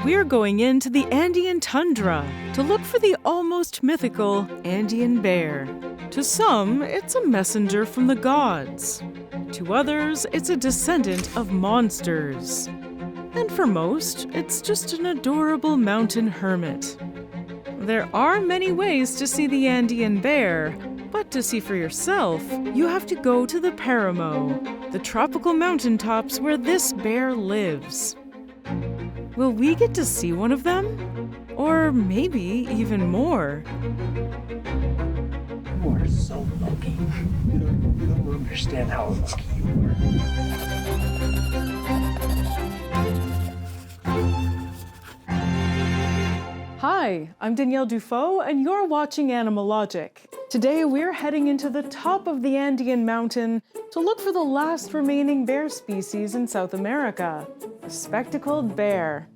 we're going into the Andean tundra to look for the almost mythical Andean bear. To some, it's a messenger from the gods. To others, it's a descendant of monsters. And for most, it's just an adorable mountain hermit. There are many ways to see the Andean bear, but to see for yourself, you have to go to the paramo, the tropical mountaintops where this bear lives. Will we get to see one of them? Or maybe even more? You are so lucky. You don't understand how lucky you are. Hi, I'm Danielle Dufault, and you're watching Animalogic. Today we're heading into the top of the Andean mountain to look for the last remaining bear species in South America, the spectacled bear.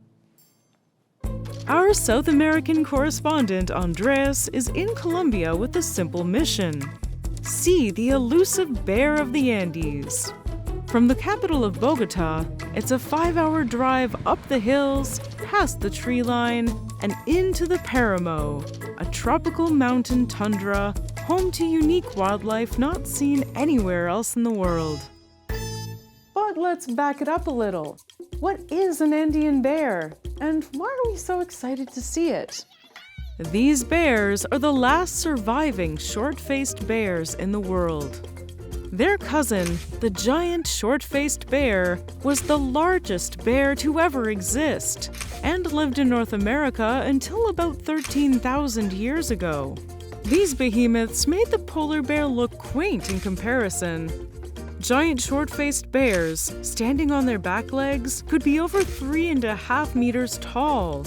Our South American correspondent, Andres, is in Colombia with a simple mission: see the elusive bear of the Andes. From the capital of Bogota, it's a 5-hour drive up the hills, past the tree line, and into the paramo, a tropical mountain tundra home to unique wildlife not seen anywhere else in the world. But let's back it up a little. What is an Andean bear, and why are we so excited to see it? These bears are the last surviving short-faced bears in the world. Their cousin, the giant short-faced bear, was the largest bear to ever exist and lived in North America until about 13,000 years ago. These behemoths made the polar bear look quaint in comparison. Giant short-faced bears, standing on their back legs, could be over 3.5 meters tall.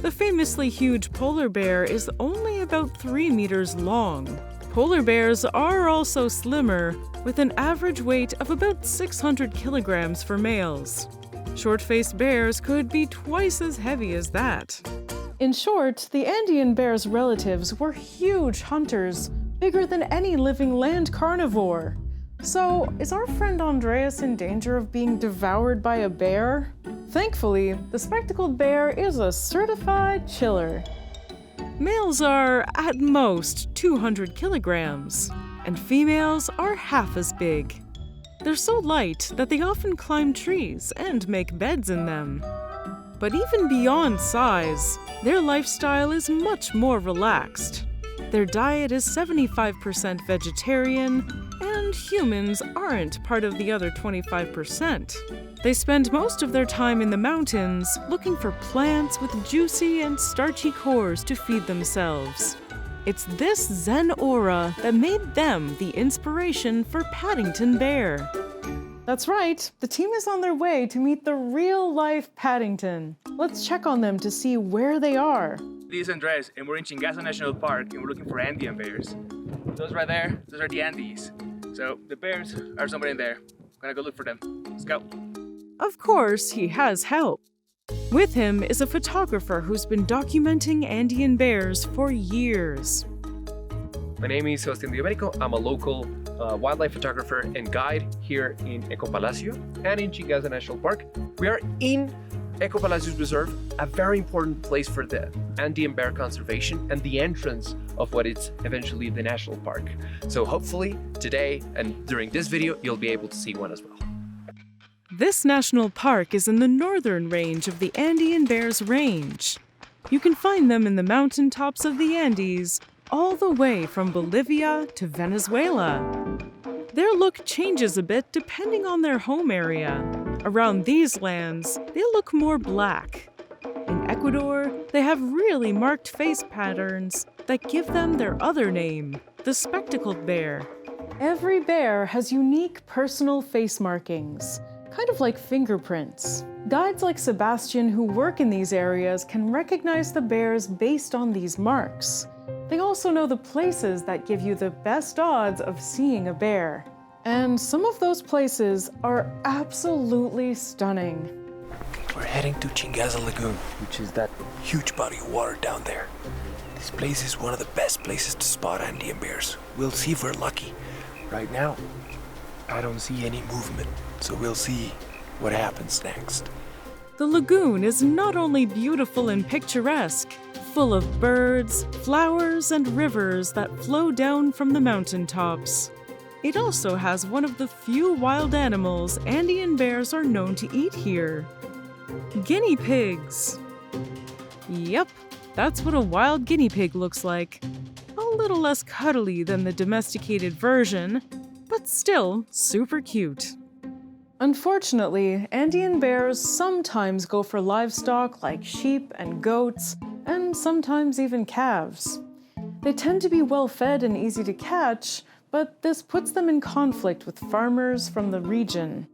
The famously huge polar bear is only about 3 meters long. Polar bears are also slimmer, with an average weight of about 600 kilograms for males. Short-faced bears could be twice as heavy as that. In short, the Andean bear's relatives were huge hunters, bigger than any living land carnivore. So, is our friend Andreas in danger of being devoured by a bear? Thankfully, the spectacled bear is a certified chiller. Males are, at most, 200 kilograms, and females are half as big. They're so light that they often climb trees and make beds in them. But even beyond size, their lifestyle is much more relaxed. Their diet is 75% vegetarian, and humans aren't part of the other 25%. They spend most of their time in the mountains looking for plants with juicy and starchy cores to feed themselves. It's this Zen aura that made them the inspiration for Paddington Bear. That's right, the team is on their way to meet the real-life Paddington. Let's check on them to see where they are. This is Andres, and we're in Chingaza National Park, and we're looking for Andean bears. Those right there, those are the Andes. So the bears are somewhere in there. I'm gonna go look for them. Let's go. Of course, he has help. With him is a photographer who's been documenting Andean bears for years. My name is Sebastián Diomenico. I'm a local wildlife photographer and guide here in Ecopalacio and in Chingaza National Park. We are in Ecopalacio's Reserve, a very important place for the Andean bear conservation and the entrance of what is eventually the national park. So hopefully today and during this video, you'll be able to see one as well. This national park is in the northern range of the Andean Bear's range. You can find them in the mountaintops of the Andes, all the way from Bolivia to Venezuela. Their look changes a bit depending on their home area. Around these lands, they look more black. In Ecuador, they have really marked face patterns that give them their other name, the spectacled bear. Every bear has unique personal face markings, kind of like fingerprints. Guides like Sebastian who work in these areas can recognize the bears based on these marks. They also know the places that give you the best odds of seeing a bear. And some of those places are absolutely stunning. We're heading to Chingaza Lagoon, which is that huge body of water down there. This place is one of the best places to spot Andean bears. We'll see if we're lucky. Right now, I don't see any movement, so we'll see what happens next. The lagoon is not only beautiful and picturesque, full of birds, flowers, and rivers that flow down from the mountaintops. It also has one of the few wild animals Andean bears are known to eat here: guinea pigs. Yep, that's what a wild guinea pig looks like. A little less cuddly than the domesticated version, but still super cute. Unfortunately, Andean bears sometimes go for livestock like sheep and goats, and sometimes even calves. They tend to be well fed and easy to catch, but this puts them in conflict with farmers from the region,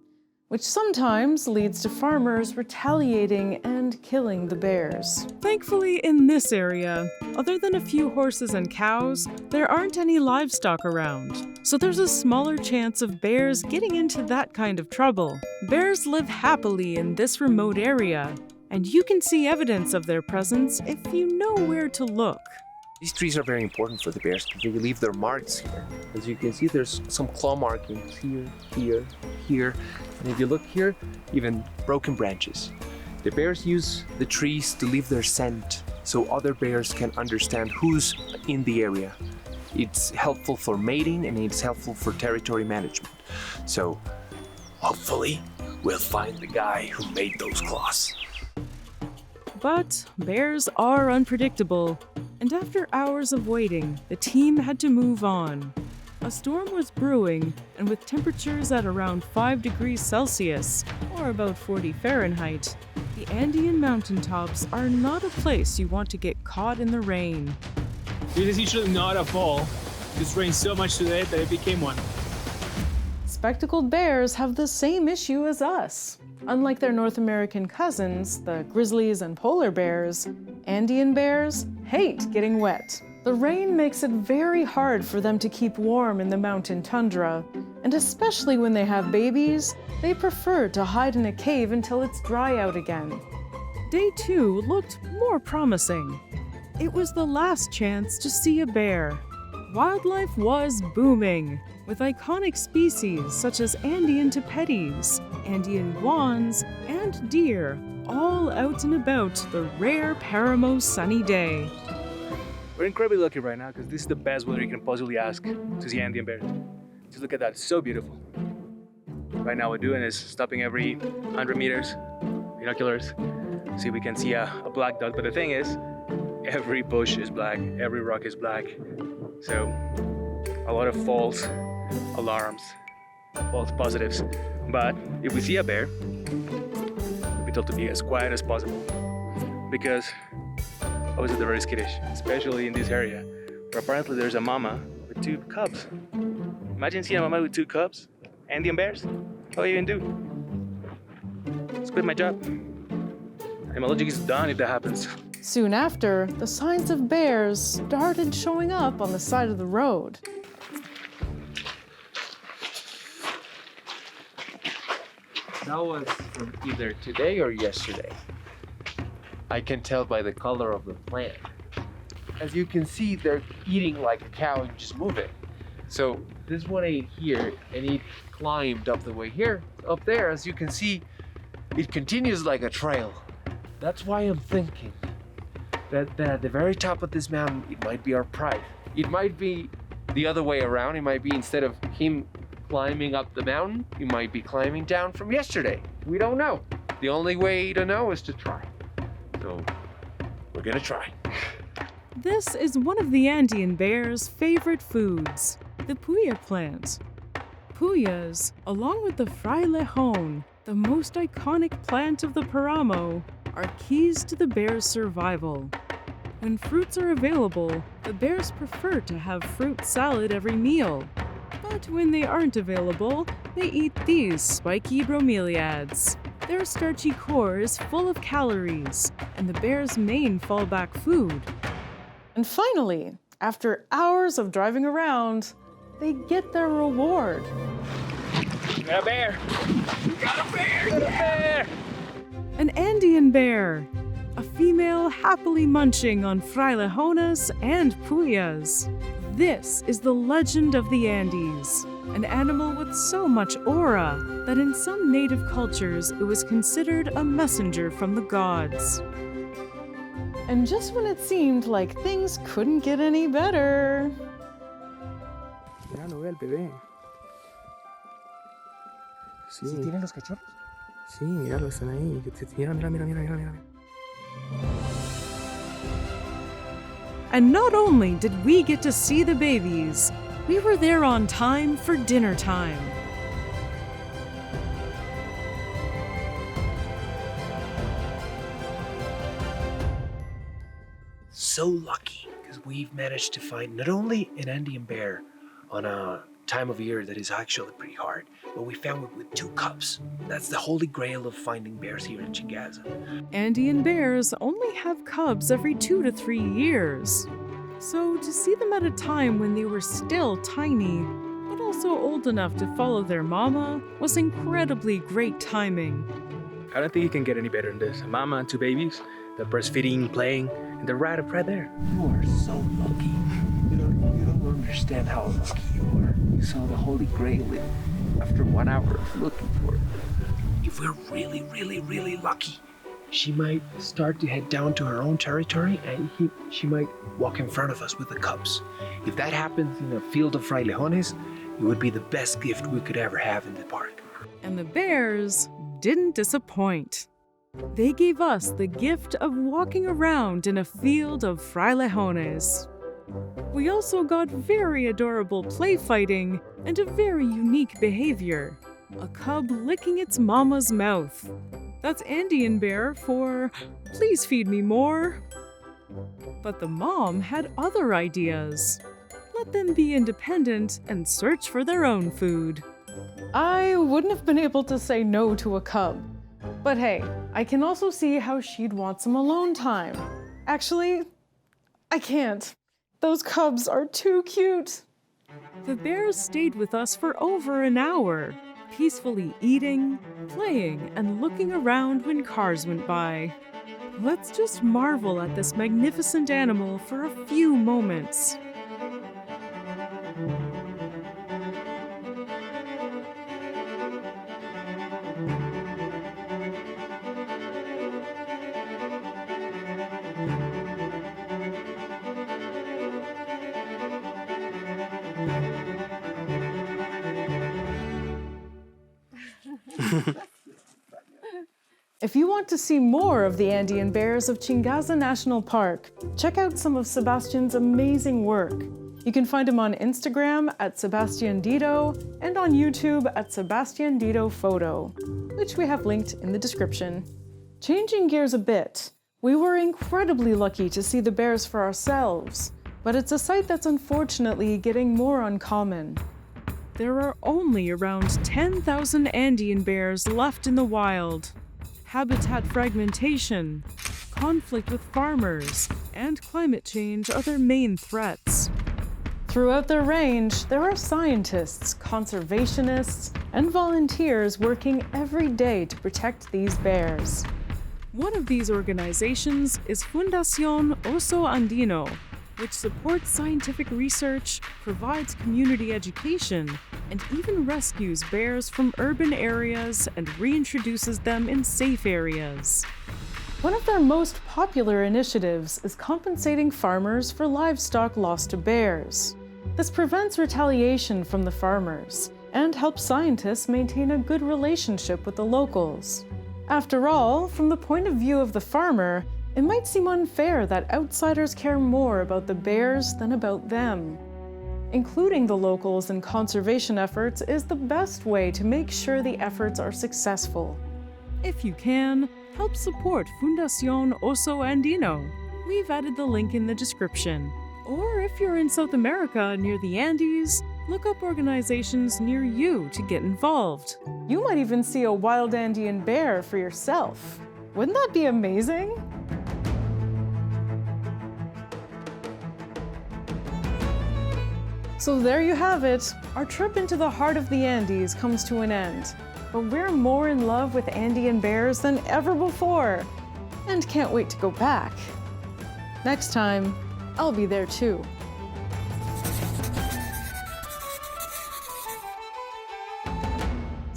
which sometimes leads to farmers retaliating and killing the bears. Thankfully, in this area, other than a few horses and cows, there aren't any livestock around, so there's a smaller chance of bears getting into that kind of trouble. Bears live happily in this remote area, and you can see evidence of their presence if you know where to look. These trees are very important for the bears because they leave their marks here. As you can see, there's some claw markings here, here, here. And if you look here, even broken branches. The bears use the trees to leave their scent so other bears can understand who's in the area. It's helpful for mating and it's helpful for territory management. So hopefully we'll find the guy who made those claws. But bears are unpredictable, and after hours of waiting, the team had to move on. A storm was brewing, and with temperatures at around 5 degrees Celsius, or about 40 Fahrenheit, the Andean mountaintops are not a place you want to get caught in the rain. This is usually not a fall. It's rained so much today that it became one. Spectacled bears have the same issue as us. Unlike their North American cousins, the grizzlies and polar bears, Andean bears hate getting wet. The rain makes it very hard for them to keep warm in the mountain tundra, and especially when they have babies, they prefer to hide in a cave until it's dry out again. Day 2 looked more promising. It was the last chance to see a bear. Wildlife was booming, with iconic species such as Andean tapetes, Andean guans, and deer, all out and about the rare paramo sunny day. We're incredibly lucky right now because this is the best weather you can possibly ask to see Andean bears. Just look at that, it's so beautiful. Right now what we're doing is stopping every 100 meters, binoculars, see if we can see a black dot. But the thing is, every bush is black, every rock is black. So a lot of false alarms, false positives. But if we see a bear, we'll be told to be as quiet as possible because obviously they're very skittish, especially in this area where apparently there's a mama with 2 cubs. Imagine seeing a mama with 2 cubs, Andean bears. What do you even do? Just quit my job. Animalogic is done if that happens. Soon after, the signs of bears started showing up on the side of the road. That was from either today or yesterday. I can tell by the color of the plant. As you can see, they're eating like a cow and just moving. So this one ate here and it climbed up the way here. Up there, as you can see, it continues like a trail. That's why I'm thinking that at the very top of this mountain, it might be our pride. It might be the other way around. It might be instead of him climbing up the mountain, he might be climbing down from yesterday. We don't know. The only way to know is to try. So we're gonna try. This is one of the Andean bear's favorite foods, the puya plant. Puyas, along with the frailejón, the most iconic plant of the paramo, are keys to the bear's survival. When fruits are available, the bears prefer to have fruit salad every meal. But when they aren't available, they eat these spiky bromeliads. Their starchy core is full of calories, and the bear's main fallback food. And finally, after hours of driving around, they get their reward. We got a bear! We got a bear! We got a bear! An Andean bear, a female happily munching on frailejonas and puyas. This is the legend of the Andes, an animal with so much aura that in some native cultures it was considered a messenger from the gods. And just when it seemed like things couldn't get any better... Míralo, ve al bebé. Sí. ¿Sí tienen los cachorros? Sí, míralo, están ahí. Mira, mira, mira, mira, mira, mira. And not only did we get to see the babies, we were there on time for dinner time. So lucky, because we've managed to find not only an Andean bear on a time of year that is actually pretty hard, but we found it with 2 cubs. That's the holy grail of finding bears here in Chingaza. Andean bears only have cubs every 2 to 3 years. So to see them at a time when they were still tiny, but also old enough to follow their mama, was incredibly great timing. I don't think you can get any better than this. A mama and 2 babies, they're breastfeeding, playing, and they're right up right there. You are so lucky. You don't understand how lucky you are. You saw the Holy Grail after 1 hour of looking for it. If we're really, really, really lucky, she might start to head down to her own territory and she might walk in front of us with the cubs. If that happens in a field of frailejones, it would be the best gift we could ever have in the park. And the bears didn't disappoint. They gave us the gift of walking around in a field of frailejones. We also got very adorable play fighting and a very unique behavior. A cub licking its mama's mouth. That's Andean Bear for, please feed me more. But the mom had other ideas. Let them be independent and search for their own food. I wouldn't have been able to say no to a cub. But hey, I can also see how she'd want some alone time. Actually, I can't. Those cubs are too cute. The bears stayed with us for over an hour, peacefully eating, playing, and looking around when cars went by. Let's just marvel at this magnificent animal for a few moments. If you want to see more of the Andean bears of Chingaza National Park, check out some of Sebastian's amazing work. You can find him on Instagram at Sebastian Dito and on YouTube at Sebastian Dito Photo, which we have linked in the description. Changing gears a bit, we were incredibly lucky to see the bears for ourselves, but it's a sight that's unfortunately getting more uncommon. There are only around 10,000 Andean bears left in the wild. Habitat fragmentation, conflict with farmers, and climate change are their main threats. Throughout their range, there are scientists, conservationists, and volunteers working every day to protect these bears. One of these organizations is Fundación Andino, which supports scientific research, provides community education, and even rescues bears from urban areas and reintroduces them in safe areas. One of their most popular initiatives is compensating farmers for livestock lost to bears. This prevents retaliation from the farmers and helps scientists maintain a good relationship with the locals. After all, from the point of view of the farmer, it might seem unfair that outsiders care more about the bears than about them. Including the locals in conservation efforts is the best way to make sure the efforts are successful. If you can, help support Fundación Andino. We've added the link in the description. Or if you're in South America near the Andes, look up organizations near you to get involved. You might even see a wild Andean bear for yourself. Wouldn't that be amazing? So there you have it. Our trip into the heart of the Andes comes to an end. But we're more in love with Andean bears than ever before, and can't wait to go back. Next time, I'll be there too.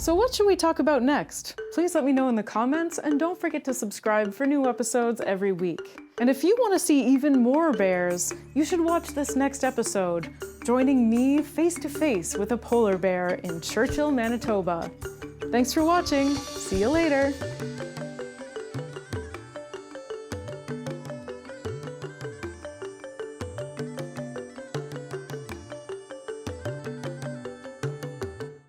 So what should we talk about next? Please let me know in the comments, and don't forget to subscribe for new episodes every week. And if you want to see even more bears, you should watch this next episode, joining me face to face with a polar bear in Churchill, Manitoba. Thanks for watching. See you later.